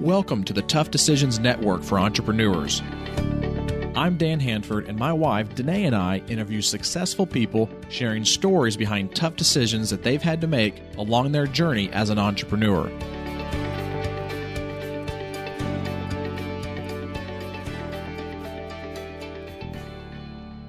Welcome to the Tough Decisions Network for Entrepreneurs. I'm Dan Handford, and my wife, Dennae, and I interview successful people sharing stories behind tough decisions that they've had to make along their journey as an entrepreneur.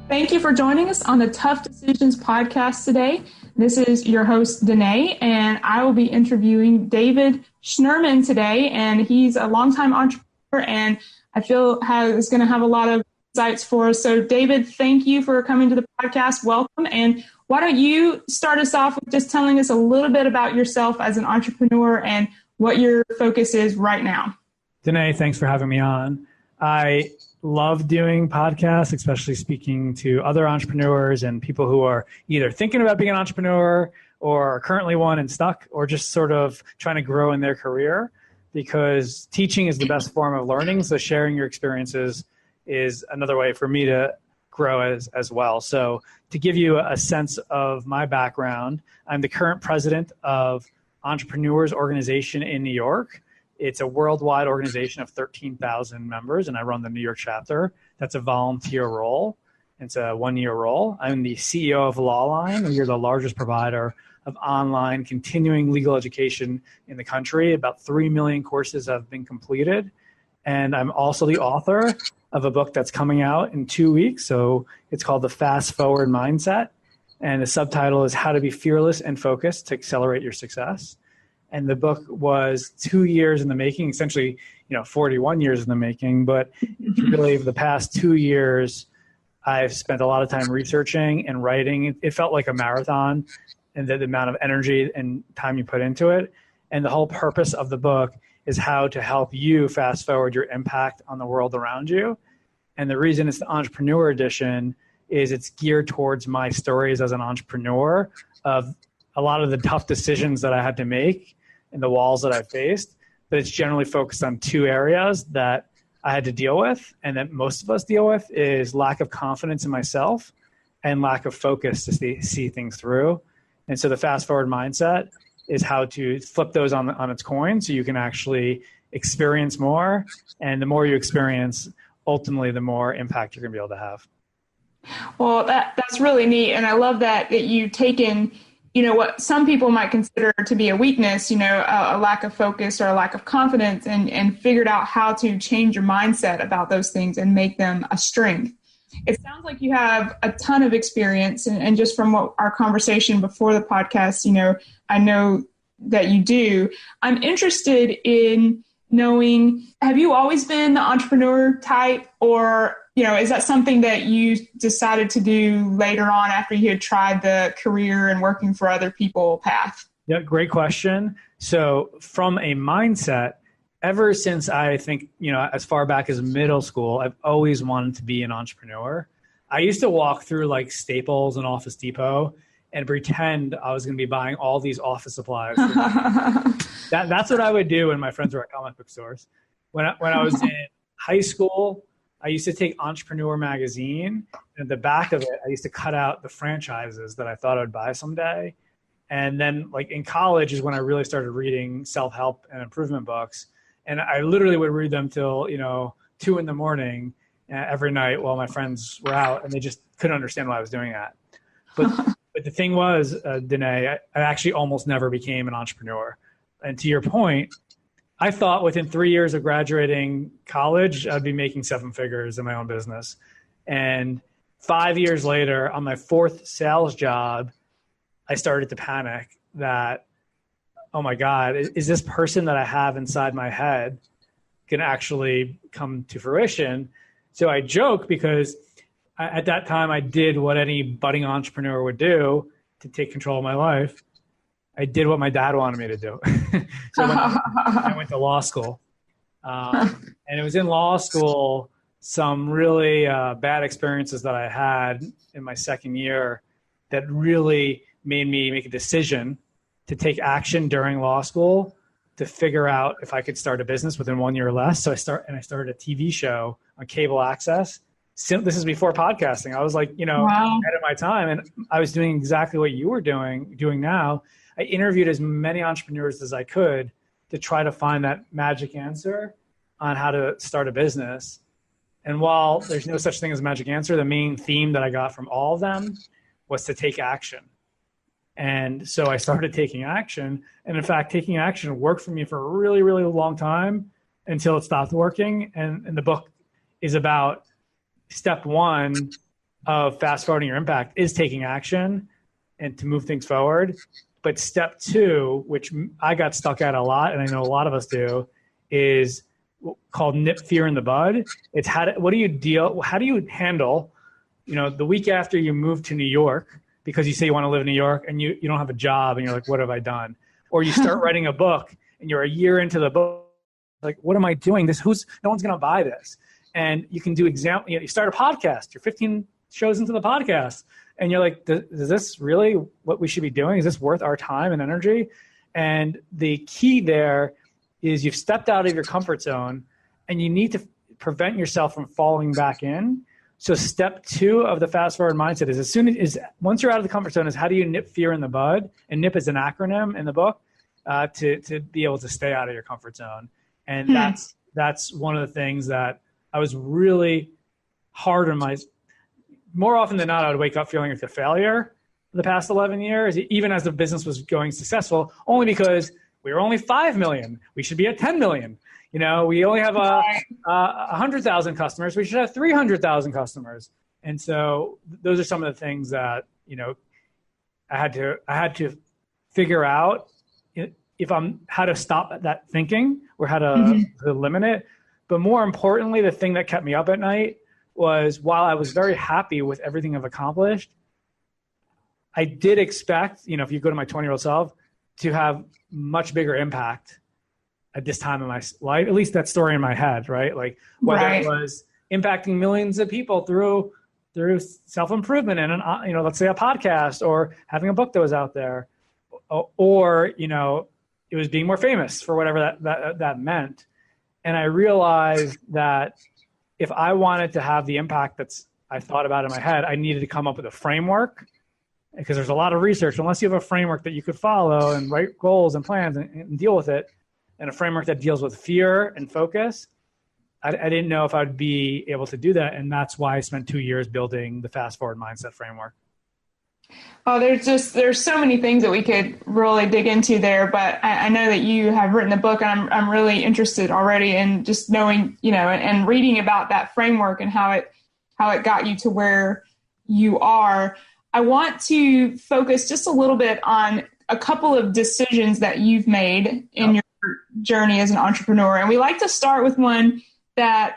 Thank you for joining us on the Tough Decisions podcast today. This is your host, Dennae, and I will be interviewing David Schnurman today. And he's a longtime entrepreneur, and I feel is going to have a lot of insights for us. So, David, thank you for coming to the podcast. Welcome. And why don't you start us off with just telling us a little bit about yourself as an entrepreneur and what your focus is right now? Dennae, thanks for having me on. I love doing podcasts, especially speaking to other entrepreneurs and people who are either thinking about being an entrepreneur or are currently one and stuck, or just sort of trying to grow in their career, because teaching is the best form of learning. So sharing your experiences is another way for me to grow as well. So to give you a sense of my background, I'm the current president of Entrepreneurs Organization in New York. It's a worldwide organization of 13,000 members, and I run the New York chapter. That's a volunteer role. It's a one-year role. I'm the CEO of Lawline. We are the largest provider of online continuing legal education in the country. About 3 million courses have been completed. And I'm also the author of a book that's coming out in 2 weeks. So it's called The Fast Forward Mindset. And the subtitle is How to Be Fearless and Focused to Accelerate Your Success. And the book was 2 years in the making, essentially, 41 years in the making. But really, for the past 2 years, I've spent a lot of time researching and writing. It felt like a marathon, and the amount of energy and time you put into it. And the whole purpose of the book is how to help you fast forward your impact on the world around you. And the reason it's the entrepreneur edition is it's geared towards my stories as an entrepreneur of a lot of the tough decisions that I had to make and the walls that I faced, but it's generally focused on two areas that I had to deal with, and that most of us deal with, is lack of confidence in myself and lack of focus to see things through. And so the fast forward mindset is how to flip those on its coin so you can actually experience more. And the more you experience, ultimately, the more impact you're going to be able to have. Well, that's really neat. And I love that you've taken what some people might consider to be a weakness, a lack of focus or a lack of confidence, and figured out how to change your mindset about those things and make them a strength. It sounds like you have a ton of experience, and just from our conversation before the podcast, I know that you do. I'm interested in knowing, have you always been the entrepreneur type, or is that something that you decided to do later on after you had tried the career and working for other people path? Yeah, great question. So from a mindset, ever since I think, as far back as middle school, I've always wanted to be an entrepreneur. I used to walk through like Staples and Office Depot and pretend I was going to be buying all these office supplies. That's what I would do when my friends were at comic book stores. When I was in high school, I used to take Entrepreneur magazine, and at the back of it, I used to cut out the franchises that I thought I would buy someday. And then like in college is when I really started reading self-help and improvement books. And I literally would read them till, 2 a.m. every night while my friends were out, and they just couldn't understand why I was doing that. But the thing was, Dennae, I actually almost never became an entrepreneur. And to your point, I thought within 3 years of graduating college, I'd be making 7 figures in my own business. And 5 years later, on my 4th sales job, I started to panic that, oh my God, is this person that I have inside my head going to actually come to fruition? So I joke because at that time I did what any budding entrepreneur would do to take control of my life. I did what my dad wanted me to do. So I went to law school. And it was in law school, some really bad experiences that I had in my second year that really made me make a decision to take action during law school to figure out if I could start a business within 1 year or less. So I started a TV show on cable access. This is before podcasting. I was like, wow, ahead of my time. And I was doing exactly what you were doing now. I interviewed as many entrepreneurs as I could to try to find that magic answer on how to start a business. And while there's no such thing as a magic answer, the main theme that I got from all of them was to take action. And so I started taking action. And in fact, taking action worked for me for a really, really long time until it stopped working. And the book is about step one of fast forwarding your impact is taking action and to move things forward. But step two, which I got stuck at a lot, and I know a lot of us do, is called nip fear in the bud. It's how do you handle, the week after you move to New York because you say you want to live in New York and you don't have a job and you're like, what have I done? Or you start writing a book and you're a year into the book, like, what am I doing? No one's going to buy this. And you can do you start a podcast, you're 15 shows into the podcast and you're like, is this really what we should be doing? Is this worth our time and energy? And the key there is you've stepped out of your comfort zone and you need to prevent yourself from falling back in. So step two of the fast forward mindset is once you're out of the comfort zone is how do you nip fear in the bud? And nip is an acronym in the book to be able to stay out of your comfort zone. And that's one of the things that I was really hard on more often than not, I would wake up feeling like a failure for the past 11 years, even as the business was going successful, only because we were only 5 million. We should be at 10 million. We only have 100,000 customers. We should have 300,000 customers. And so those are some of the things that, I had to figure out how to stop that thinking or how to eliminate it. But more importantly, the thing that kept me up at night was while I was very happy with everything I've accomplished, I did expect, if you go to my 20-year-old self, to have much bigger impact at this time in my life, at least that story in my head, right? Like whether it was impacting millions of people through self-improvement and, let's say a podcast or having a book that was out there or, it was being more famous for whatever that meant. And I realized that if I wanted to have the impact I thought about in my head, I needed to come up with a framework because there's a lot of research. Unless you have a framework that you could follow and write goals and plans and deal with it, and a framework that deals with fear and focus, I didn't know if I'd be able to do that. And that's why I spent 2 years building the Fast Forward Mindset framework. Oh, there's so many things that we could really dig into there, but I know that you have written the book and I'm really interested already in just knowing, and reading about that framework and how it got you to where you are. I want to focus just a little bit on a couple of decisions that you've made in your journey as an entrepreneur. And we like to start with one that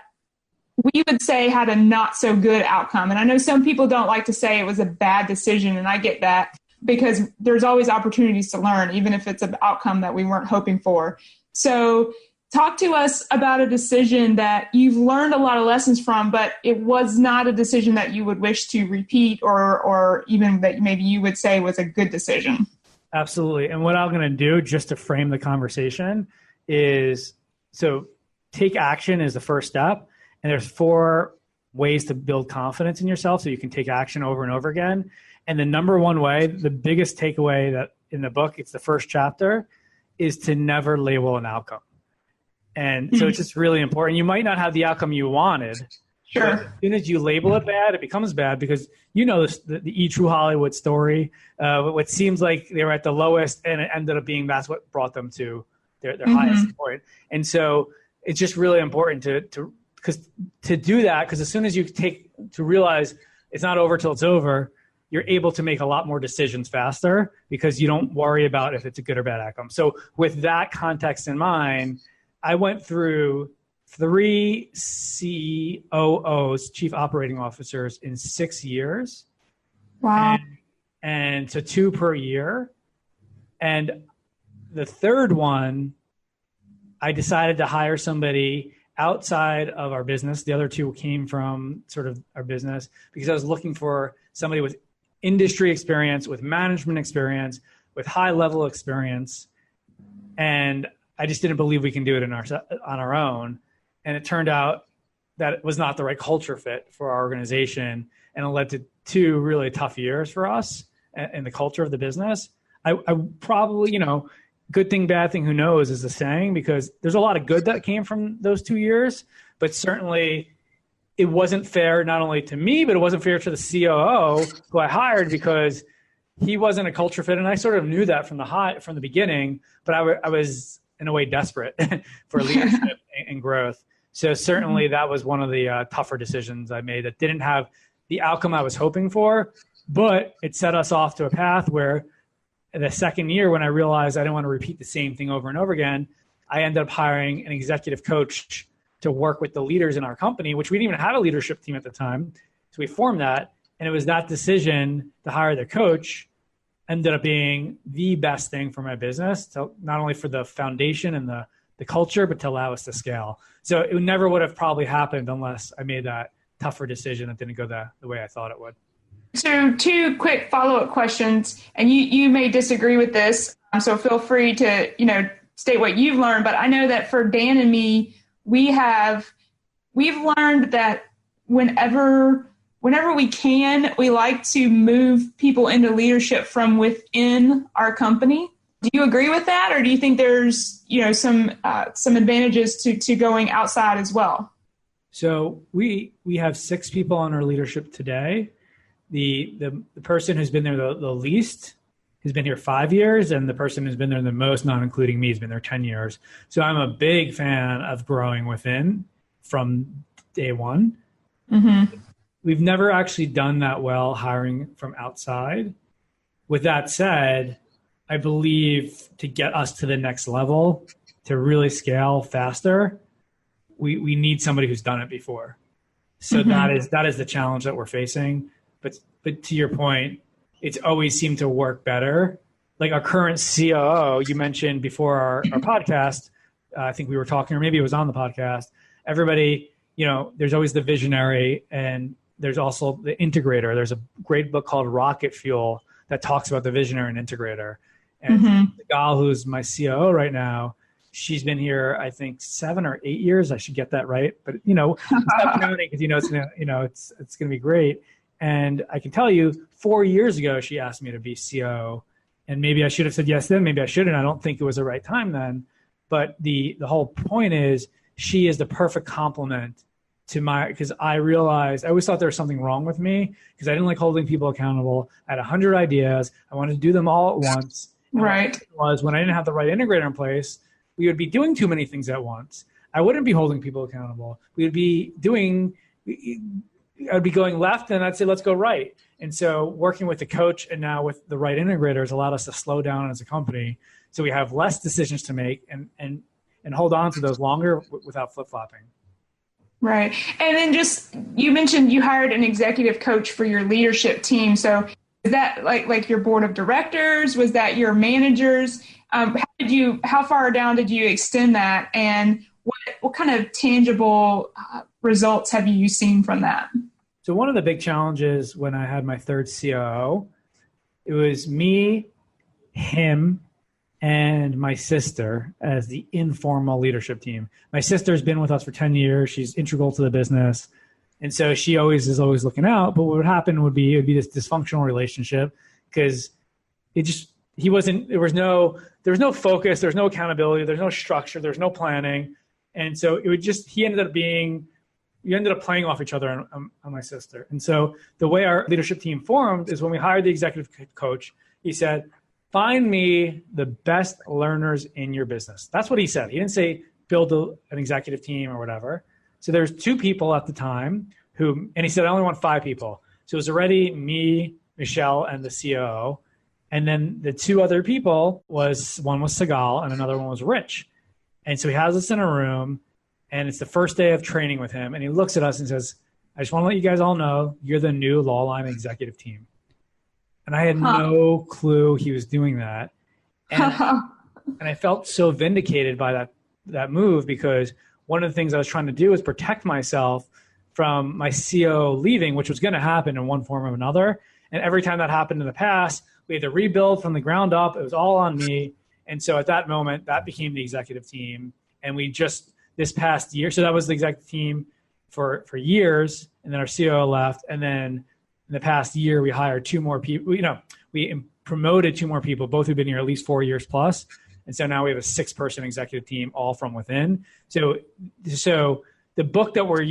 we would say had a not so good outcome. And I know some people don't like to say it was a bad decision, and I get that because there's always opportunities to learn, even if it's an outcome that we weren't hoping for. So talk to us about a decision that you've learned a lot of lessons from, but it was not a decision that you would wish to repeat or even that maybe you would say was a good decision. Absolutely. And what I'm going to do just to frame the conversation is, so take action is the first step. And there's 4 ways to build confidence in yourself so you can take action over and over again. And the number one way, the biggest takeaway that in the book, it's the first chapter, is to never label an outcome. And so it's just really important. You might not have the outcome you wanted. Sure. But as soon as you label it bad, it becomes bad because the E! True Hollywood story. What seems like they were at the lowest and it ended up being that's what brought them to their highest point. And so it's just really important to do that, because as soon as you to realize it's not over till it's over, you're able to make a lot more decisions faster because you don't worry about if it's a good or bad outcome. So with that context in mind, I went through 3 COOs, chief operating officers, in 6 years. Wow. And so 2 per year. And the third one, I decided to hire somebody outside of our business. The other 2 came from sort of our business because I was looking for somebody with industry experience, with management experience, with high level experience. And I just didn't believe we can do it on our own. And it turned out that it was not the right culture fit for our organization. And it led to 2 really tough years for us and the culture of the business. I probably, good thing, bad thing, who knows is the saying, because there's a lot of good that came from those 2 years, but certainly it wasn't fair not only to me, but it wasn't fair to the COO who I hired, because he wasn't a culture fit. And I sort of knew that from the beginning, but I was in a way desperate for leadership and growth. So certainly that was one of the tougher decisions I made that didn't have the outcome I was hoping for, but it set us off to a path where the second year, when I realized I didn't want to repeat the same thing over and over again, I ended up hiring an executive coach to work with the leaders in our company, which we didn't even have a leadership team at the time. So we formed that. And it was that decision to hire the coach ended up being the best thing for my business, to not only for the foundation and the culture, but to allow us to scale. So it never would have probably happened unless I made that tougher decision that didn't go the way I thought it would. So 2 quick follow-up questions, and you may disagree with this, so feel free to, state what you've learned. But I know that for Dan and me, we've learned that whenever we can, we like to move people into leadership from within our company. Do you agree with that, or do you think there's some advantages to going outside as well? So we have 6 people on our leadership today. The person who's been there the least has been here 5 years, and the person who's been there the most, not including me, has been there 10 years. So I'm a big fan of growing within from day one. Mm-hmm. We've never actually done that well hiring from outside. With that said, I believe to get us to the next level, to really scale faster, we need somebody who's done it before. So mm-hmm. that is the challenge that we're facing. But to your point, it's always seemed to work better. Like our current COO, you mentioned before our podcast, I think we were talking, or maybe it was on the podcast, everybody, there's always the visionary, and there's also the integrator. There's a great book called Rocket Fuel that talks about the visionary and integrator. And mm-hmm. the gal who's my COO right now, she's been here, I think 7 or 8 years. I should get that right. But, stop counting, because, it's going to be great. And I can tell you, 4 years ago, she asked me to be COO, and maybe I should have said yes then, maybe I shouldn't. I don't think it was the right time then. But the whole point is, she is the perfect complement to because I realized, I always thought there was something wrong with me, because I didn't like holding people accountable. I had 100 ideas. I wanted to do them all at once. Right. Was when I didn't have the right integrator in place, we would be doing too many things at once. I wouldn't be holding people accountable. I'd be going left, and I'd say, let's go right. And so working with the coach and now with the right integrators allowed us to slow down as a company, so we have less decisions to make and hold on to those longer without flip-flopping. Right. And then you mentioned you hired an executive coach for your leadership team. So is that like your board of directors? Was that your managers? How far down did you extend that? And what kind of tangible results have you seen from that? So one of the big challenges when I had my third COO, it was me, him, and my sister as the informal leadership team. My sister's been with us for 10 years. She's integral to the business. And so she is always looking out. But what would happen it would be this dysfunctional relationship, because there was no focus, there's no accountability, there's no structure, there's no planning. And so he ended up playing off each other on my sister. And so the way our leadership team formed is when we hired the executive coach, he said, find me the best learners in your business. That's what he said. He didn't say build an executive team or whatever. So there's 2 people at the time and he said, I only want 5 people. So it was already me, Michelle, and the COO. And then the 2 other people one was Segal and another one was Rich. And so he has us in a room, and it's the first day of training with him. And he looks at us and says, I just want to let you guys all know you're the new Lawline executive team. And I had no clue he was doing that. And I felt so vindicated by that move, because one of the things I was trying to do was protect myself from my COO leaving, which was going to happen in one form or another. And every time that happened in the past, we had to rebuild from the ground up. It was all on me. And so at that moment, that became the executive team. And we just, this past year, so that was the executive team for years. And then our COO left. And then in the past year, we hired 2 more people. We promoted 2 more people, both who've been here at least 4 years plus. And so now we have a 6-person executive team, all from within. So the book that we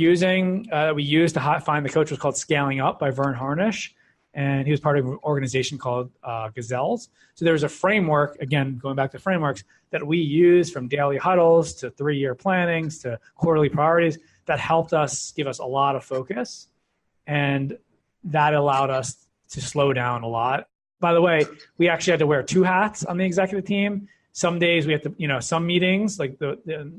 used to find the coach was called Scaling Up by Vern Harnish. And he was part of an organization called Gazelles. So there was a framework, again, going back to frameworks, that we use from daily huddles to 3-year plannings to quarterly priorities that helped us give us a lot of focus. And that allowed us to slow down a lot. By the way, we actually had to wear 2 hats on the executive team. Some days we have to, some meetings, like the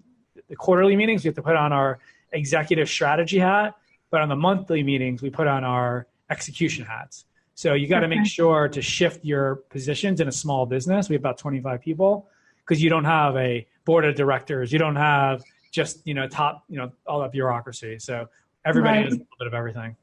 quarterly meetings, we have to put on our executive strategy hat. But on the monthly meetings, we put on our execution hats. So you got to make sure to shift your positions in a small business. We have about 25 people because you don't have a board of directors. You don't have just, top, all that bureaucracy. So everybody does a little bit of everything.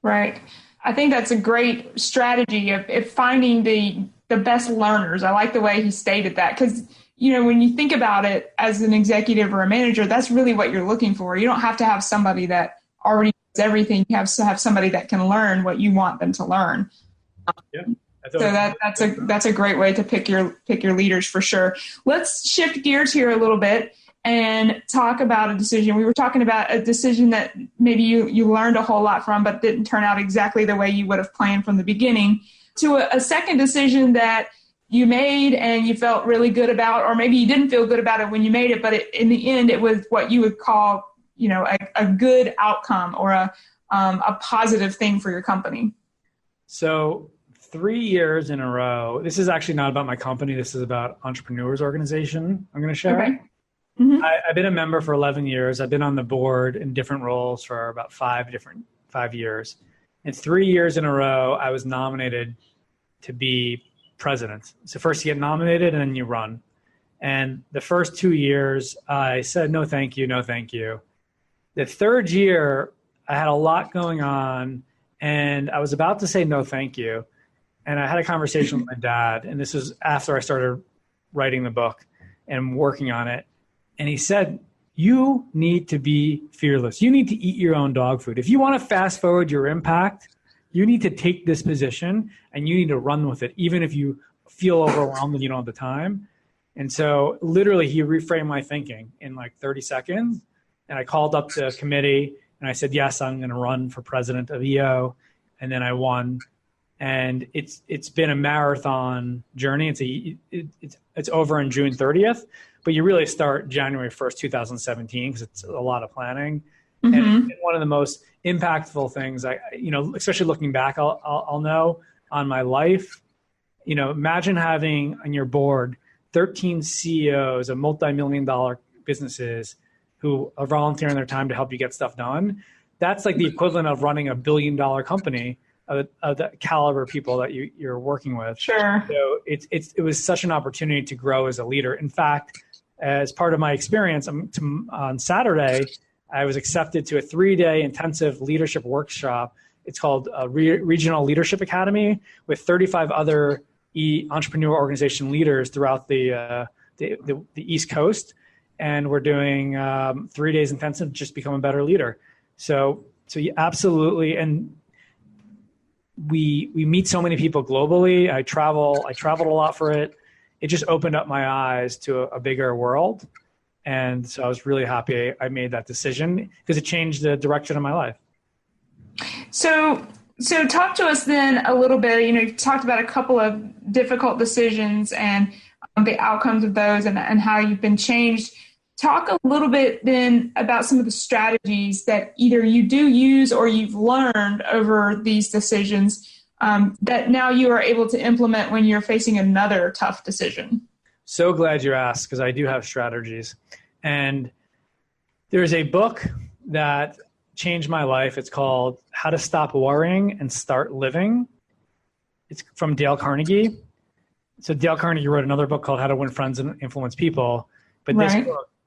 Right. I think that's a great strategy of finding the best learners. I like the way he stated that because, when you think about it as an executive or a manager, that's really what you're looking for. You don't have to have somebody that already knows everything. You have to have somebody that can learn what you want them to learn. Yeah. So that's a great way to pick your leaders for sure. Let's shift gears here a little bit and talk about a decision. We were talking about a decision that maybe you learned a whole lot from, but didn't turn out exactly the way you would have planned from the beginning, to a second decision that you made and you felt really good about, or maybe you didn't feel good about it when you made it, but in the end, it was what you would call, a good outcome or a positive thing for your company. So 3 years in a row, this is actually not about my company. This is about Entrepreneurs Organization I'm going to share. Okay. Mm-hmm. I've been a member for 11 years. I've been on the board in different roles for about 5 years. And 3 years in a row, I was nominated to be president. So first you get nominated and then you run. And the first 2 years, I said, no, thank you. No, thank you. The third year, I had a lot going on and I was about to say, no, thank you. And I had a conversation with my dad. And this was after I started writing the book and working on it. And he said, you need to be fearless. You need to eat your own dog food. If you want to fast forward your impact, you need to take this position and you need to run with it, even if you feel overwhelmed and you don't have the time. And so literally he reframed my thinking in like 30 seconds. And I called up the committee and I said, yes, I'm going to run for president of EO. And then I won. And it's been a marathon journey. It's over on June 30th. But you really start January 1st, 2017, because it's a lot of planning. Mm-hmm. And one of the most impactful things, especially looking back, I'll know on my life, imagine having on your board 13 CEOs of multi-million-dollar businesses who are volunteering their time to help you get stuff done. That's like the equivalent of running a billion-dollar company of the caliber of people that you're working with. Sure. So it was such an opportunity to grow as a leader. In fact, as part of my experience on Saturday, I was accepted to a 3-day intensive leadership workshop. It's called Regional Leadership Academy with 35 other entrepreneur organization leaders throughout the East Coast. And we're doing 3 days intensive, just become a better leader. So you absolutely, and we meet so many people globally. I traveled a lot for it. It just opened up my eyes to a bigger world. And so I was really happy I made that decision because it changed the direction of my life. So talk to us then a little bit, you talked about a couple of difficult decisions and the outcomes of those and how you've been changed. Talk a little bit then about some of the strategies that either you do use or you've learned over these decisions that now you are able to implement when you're facing another tough decision. So glad you asked, because I do have strategies. And there's a book that changed my life. It's called How to Stop Worrying and Start Living. It's from Dale Carnegie. So Dale Carnegie wrote another book called How to Win Friends and Influence People. But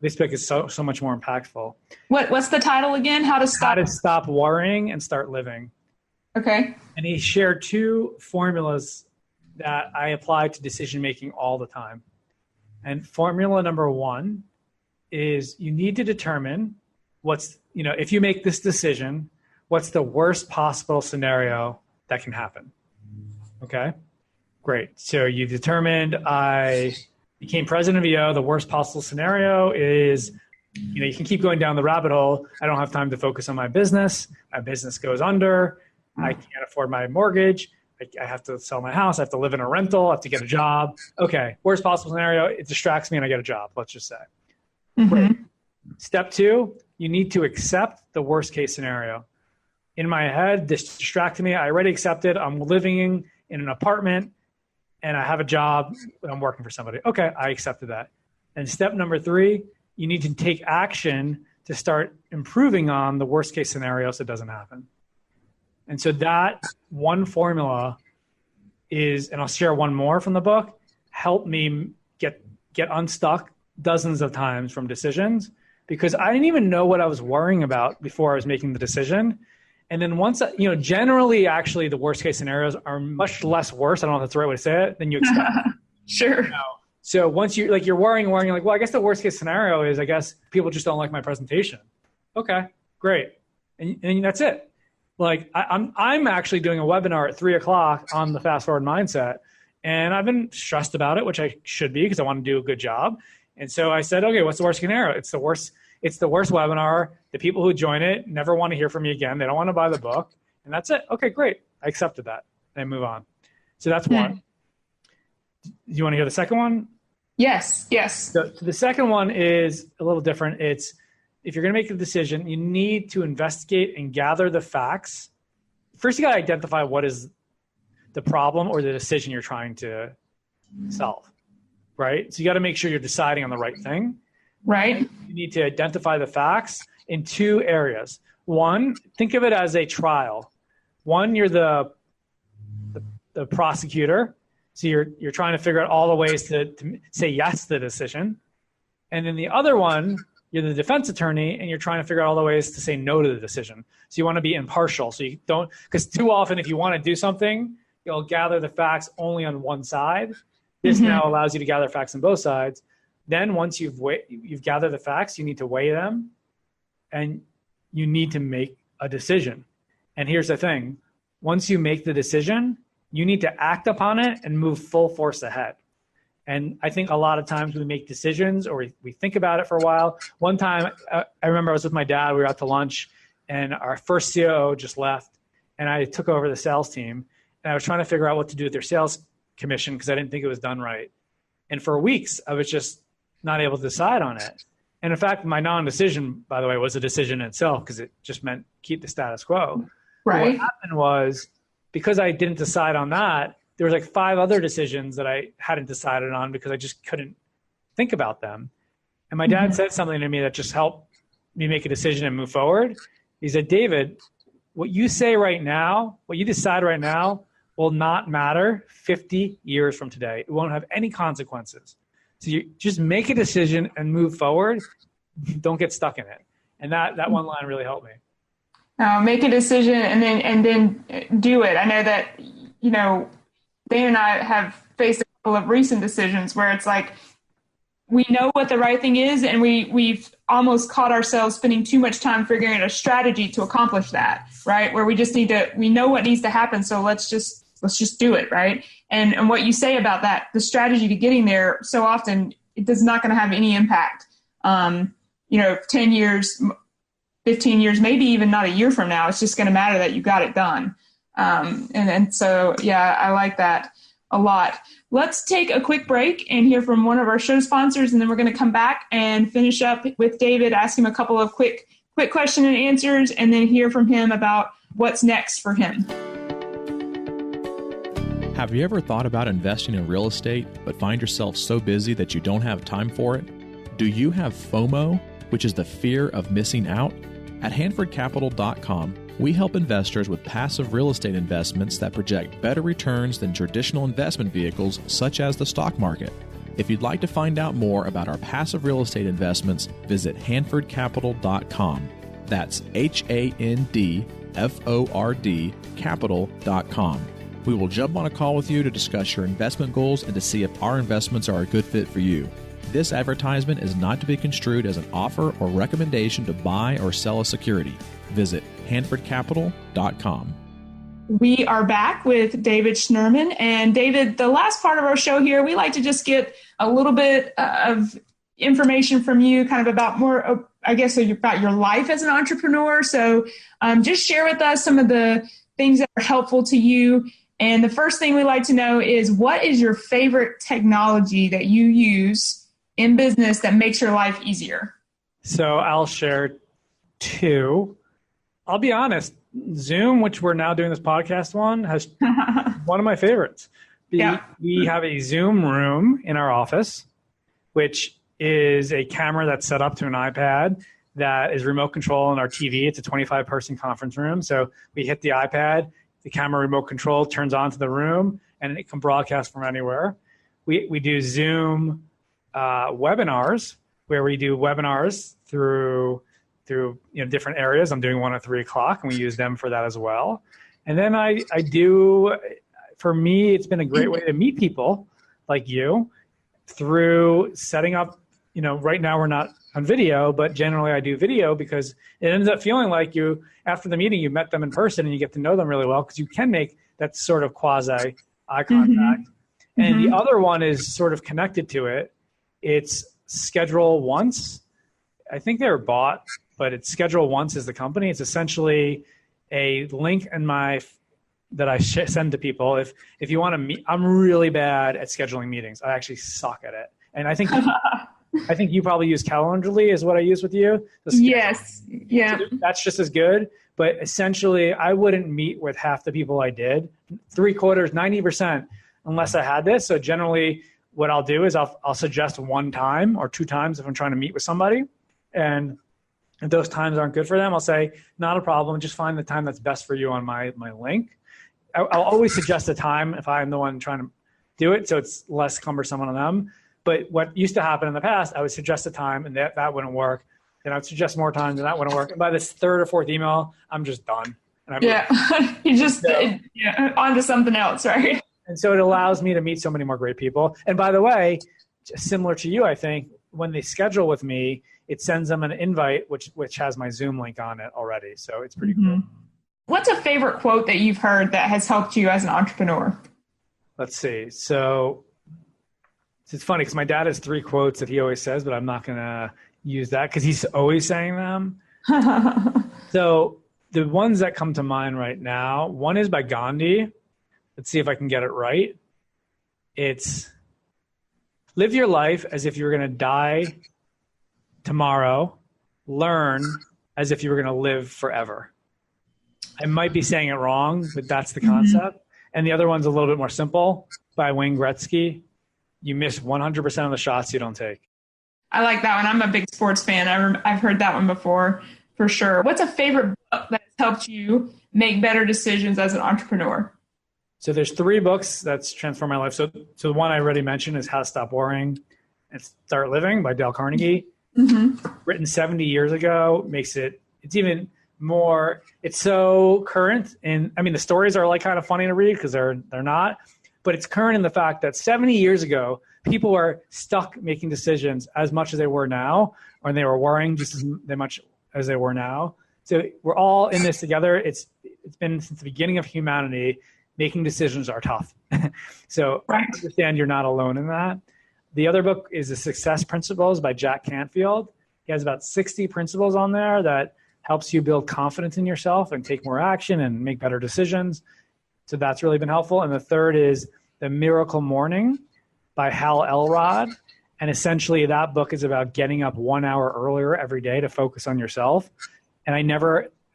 this book is so much more impactful. What's the title again? How to Stop Worrying and Start Living. Okay. And he shared 2 formulas that I apply to decision making all the time. And formula number 1 is you need to determine if you make this decision, what's the worst possible scenario that can happen? Okay, great. So you determined I became president of EO. The worst possible scenario is, you can keep going down the rabbit hole. I don't have time to focus on my business. My business goes under. I can't afford my mortgage. I have to sell my house. I have to live in a rental. I have to get a job. Okay, worst possible scenario, it distracts me and I get a job, let's just say. Great. Step 2, you need to accept the worst case scenario. In my head, this distracted me. I already accepted. I'm living in an apartment and I have a job and I'm working for somebody. Okay, I accepted that. And step number 3, you need to take action to start improving on the worst case scenario so it doesn't happen. And so that one formula is, and I'll share one more from the book, helped me get unstuck dozens of times from decisions, because I didn't even know what I was worrying about before I was making the decision. And then once, generally, actually, the worst case scenarios are much less worse, I don't know if that's the right way to say it, than you expect. Sure. So once you're worrying, you're like, well, I guess the worst case scenario is, I guess people just don't like my presentation. Okay, great. And that's it. Like I'm actually doing a webinar at 3:00 on the fast forward mindset, and I've been stressed about it, which I should be because I want to do a good job. And so I said, okay, what's the worst scenario? It's the worst webinar. The people who join it never want to hear from me again. They don't want to buy the book, and that's it. Okay, great. I accepted that and move on. So that's one. Do you want to hear the second one? Yes. So the second one is a little different. It's, if you're going to make a decision, you need to investigate and gather the facts. First, you got to identify what is the problem or the decision you're trying to solve, right? So you got to make sure you're deciding on the right thing. Right. You need to identify the facts in 2 areas. One, think of it as a trial. One, you're the prosecutor. So you're trying to figure out all the ways to say yes to the decision. And then the other one, you're the defense attorney and you're trying to figure out all the ways to say no to the decision. So you want to be impartial. So you don't, because too often if you want to do something, you'll gather the facts only on one side. This now allows you to gather facts on both sides. Then once you've gathered the facts, you need to weigh them and you need to make a decision. And here's the thing. Once you make the decision, you need to act upon it and move full force ahead. And I think a lot of times we make decisions or we think about it for a while. One time, I remember I was with my dad. We were out to lunch, and our first COO just left, and I took over the sales team. And I was trying to figure out what to do with their sales commission because I didn't think it was done right. And for weeks, I was just not able to decide on it. And in fact, my non-decision, by the way, was a decision in itself because it just meant keep the status quo. Right. What happened was, because I didn't decide on that, there was like 5 other decisions that I hadn't decided on because I just couldn't think about them. And my dad said something to me that just helped me make a decision and move forward. He said, David, what you say right now, what you decide right now will not matter 50 years from today. It won't have any consequences. So you just make a decision and move forward. Don't get stuck in it. And that one line really helped me. Make a decision and then do it. I know that, Dan and I have faced a couple of recent decisions where it's like we know what the right thing is, and we've almost caught ourselves spending too much time figuring out a strategy to accomplish that, right? Where we just we know what needs to happen, so let's just do it, right? And what you say about that, the strategy to getting there, so often it is not going to have any impact. 10 years, 15 years, maybe even not a year from now, it's just going to matter that you got it done. So, I like that a lot. Let's take a quick break and hear from one of our show sponsors, and then we're going to come back and finish up with David, ask him a couple of quick question and answers, and then hear from him about what's next for him. Have you ever thought about investing in real estate, but find yourself so busy that you don't have time for it? Do you have FOMO, which is the fear of missing out? At HanfordCapital.com, we help investors with passive real estate investments that project better returns than traditional investment vehicles such as the stock market. If you'd like to find out more about our passive real estate investments, visit HanfordCapital.com. That's HANDFORD Capital.com. We will jump on a call with you to discuss your investment goals and to see if our investments are a good fit for you. This advertisement is not to be construed as an offer or recommendation to buy or sell a security. Visit HanfordCapital.com. We are back with David Schnurman. And David, the last part of our show here, we like to just get a little bit of information from you, kind of about more, I guess, about your life as an entrepreneur. So just share with us some of the things that are helpful to you. And the first thing we like to know is, what is your favorite technology that you use in business that makes your life easier? So I'll share two. I'll be honest. Zoom, which we're now doing this podcast on, has one of my favorites. We have a Zoom room in our office, which is a camera that's set up to an iPad that is remote control on our TV. It's a 25-person conference room. So we hit the iPad, the camera remote control turns on to the room, and it can broadcast from anywhere. We do Zoom webinars, where we do webinars through different areas. I'm doing one at 3:00, and we use them for that as well. And then I do, for me, it's been a great way to meet people like you through setting up, right now we're not on video, but generally I do video because it ends up feeling like after the meeting, you met them in person and you get to know them really well, because you can make that sort of quasi eye contact. Mm-hmm. And the other one is sort of connected to it. It's Schedule Once. I think they were bought, but it's Schedule Once is the company. It's essentially a link that I send to people. If you want to meet, I'm really bad at scheduling meetings. I actually suck at it. And I think you probably use Calendly is what I use with you. Yes. Yeah. So that's just as good. But essentially, I wouldn't meet with half the people I did, 3/4, 90%, unless I had this. So generally, what I'll do is I'll suggest one time or two times if I'm trying to meet with somebody. And if those times aren't good for them, I'll say, not a problem. Just find the time that's best for you on my link. I'll always suggest a time if I'm the one trying to do it, so it's less cumbersome on them. But what used to happen in the past, I would suggest a time, and that wouldn't work. Then I would suggest more times, and that wouldn't work. And by this third or fourth email, I'm just done. And you just on to something else, right? And so it allows me to meet so many more great people. And by the way, similar to you, I think, when they schedule with me, it sends them an invite, which has my Zoom link on it already. So it's pretty cool. What's a favorite quote that you've heard that has helped you as an entrepreneur? Let's see. So it's funny because my dad has 3 quotes that he always says, but I'm not going to use that because he's always saying them. So the ones that come to mind right now, one is by Gandhi. Let's see if I can get it right. It's, live your life as if you were going to die tomorrow. Learn as if you were going to live forever. I might be saying it wrong, but that's the concept. And the other one's a little bit more simple, by Wayne Gretzky. You miss 100% of the shots you don't take. I like that one. I'm a big sports fan. I've heard that one before, for sure. What's a favorite book that has helped you make better decisions as an entrepreneur? So there's 3 books that's transformed my life. So the one I already mentioned is How to Stop Worrying and Start Living by Dale Carnegie. Written 70 years ago, it's even more, it's so current. And I mean, the stories are like kind of funny to read because they're not, but it's current in the fact that 70 years ago, people were stuck making decisions as much as they were now, or they were worrying just as much as they were now. So we're all in this together. It's been since the beginning of humanity, making decisions are tough. So I understand you're not alone in that. The other book is The Success Principles by Jack Canfield. He has about 60 principles on there that helps you build confidence in yourself and take more action and make better decisions. So that's really been helpful. And the third is The Miracle Morning by Hal Elrod. And essentially that book is about getting up 1 hour earlier every day to focus on yourself. And I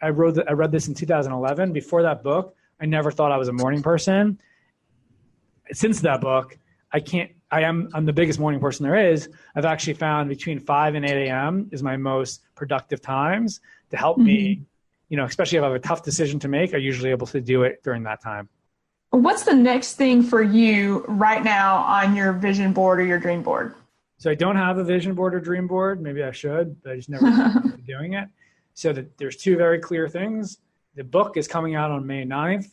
read this in 2011. Before that book, I never thought I was a morning person. Since that book, I'm the biggest morning person there is. I've actually found between 5 and 8 a.m. is my most productive times to help me, especially if I have a tough decision to make, I'm usually able to do it during that time. What's the next thing for you right now on your vision board or your dream board? So I don't have a vision board or dream board. Maybe I should, but I just never started doing it. So there's 2 very clear things. The book is coming out on May 9th,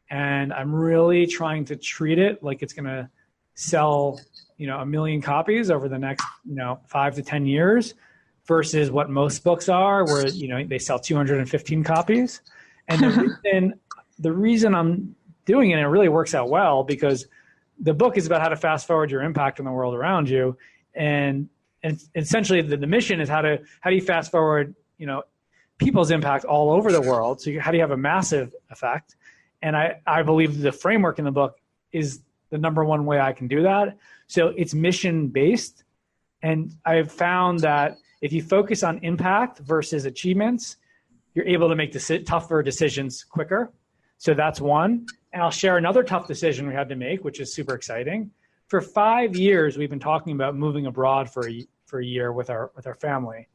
and I'm really trying to treat it like it's going to sell, 1 million copies over the next, 5 to 10 years versus what most books are where, they sell 215 copies. And the reason the reason I'm doing it, and it really works out well, because the book is about how to fast forward your impact on the world around you. And essentially the mission is how do you fast forward, people's impact all over the world. So how do you have a massive effect? And I believe the framework in the book is the number one way I can do that. So it's mission based. And I've found that if you focus on impact versus achievements, you're able to make tougher decisions quicker. So that's one. And I'll share another tough decision we had to make, which is super exciting. For 5 years, we've been talking about moving abroad for a year with our family.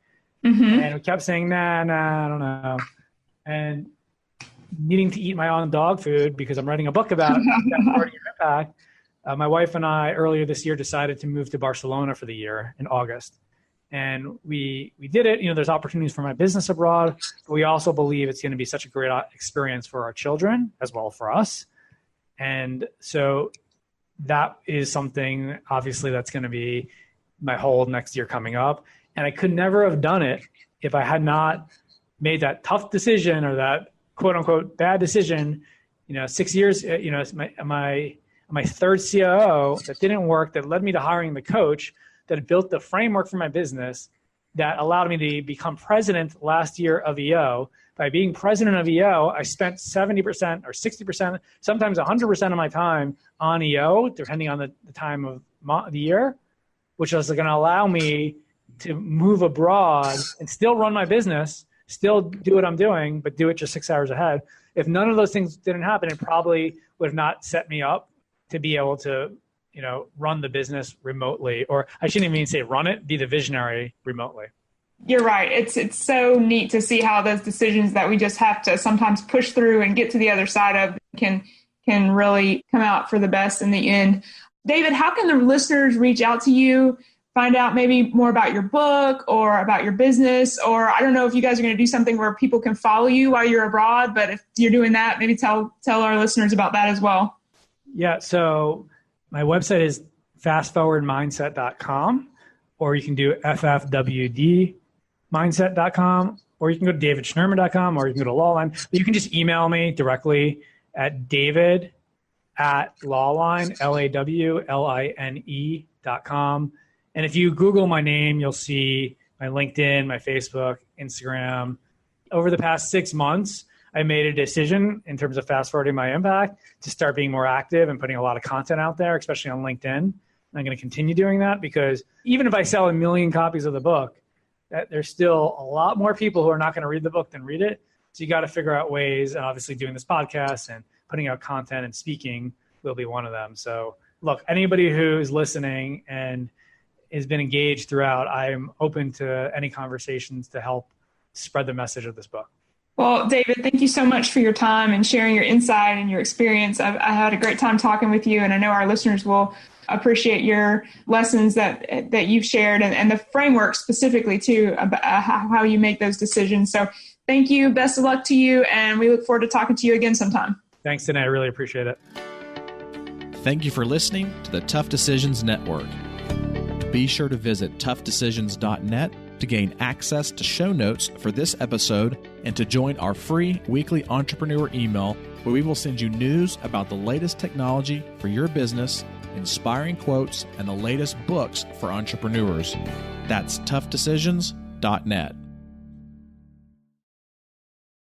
Mm-hmm. And we kept saying, nah, I don't know. And needing to eat my own dog food because I'm writing a book about your impact. My wife and I earlier this year decided to move to Barcelona for the year in August. And we did it. There's opportunities for my business abroad, but we also believe it's going to be such a great experience for our children as well for us. And so that is something, obviously, that's going to be my whole next year coming up. And I could never have done it if I had not made that tough decision or that quote unquote bad decision, 6 years, my third COO that didn't work, that led me to hiring the coach that built the framework for my business that allowed me to become president last year of EO. By being president of EO, I spent 70% or 60%, sometimes 100% of my time on EO, depending on the time of the year, which was going to allow me to move abroad and still run my business, still do what I'm doing, but do it just 6 hours ahead. If none of those things didn't happen, it probably would have not set me up to be able to run the business remotely, or I shouldn't even say run it, be the visionary remotely. You're right. It's so neat to see how those decisions that we just have to sometimes push through and get to the other side of can really come out for the best in the end. David, how can the listeners reach out to you, find out maybe more about your book or about your business? Or I don't know if you guys are going to do something where people can follow you while you're abroad, but if you're doing that, maybe tell our listeners about that as well. Yeah. So my website is fastforwardmindset.com, or you can do ffwdmindset.com, or you can go to davidschnurman.com, or you can go to Lawline. But you can just email me directly at david@lawline, LAWLINE.com. And if you Google my name, you'll see my LinkedIn, my Facebook, Instagram. Over the past 6 months, I made a decision in terms of fast forwarding my impact to start being more active and putting a lot of content out there, especially on LinkedIn. And I'm going to continue doing that because even if I sell 1 million copies of the book, there's still a lot more people who are not going to read the book than read it. So you got to figure out ways, and obviously doing this podcast and putting out content and speaking will be one of them. So look, anybody who's listening and has been engaged throughout, I'm open to any conversations to help spread the message of this book. Well, David, thank you so much for your time and sharing your insight and your experience. I had a great time talking with you, and I know our listeners will appreciate your lessons that you've shared and the framework specifically too about how you make those decisions. So thank you. Best of luck to you, and we look forward to talking to you again sometime. Thanks, Dennae. I really appreciate it. Thank you for listening to the Tough Decisions Network. Be sure to visit toughdecisions.net to gain access to show notes for this episode and to join our free weekly entrepreneur email, where we will send you news about the latest technology for your business, inspiring quotes, and the latest books for entrepreneurs. That's toughdecisions.net.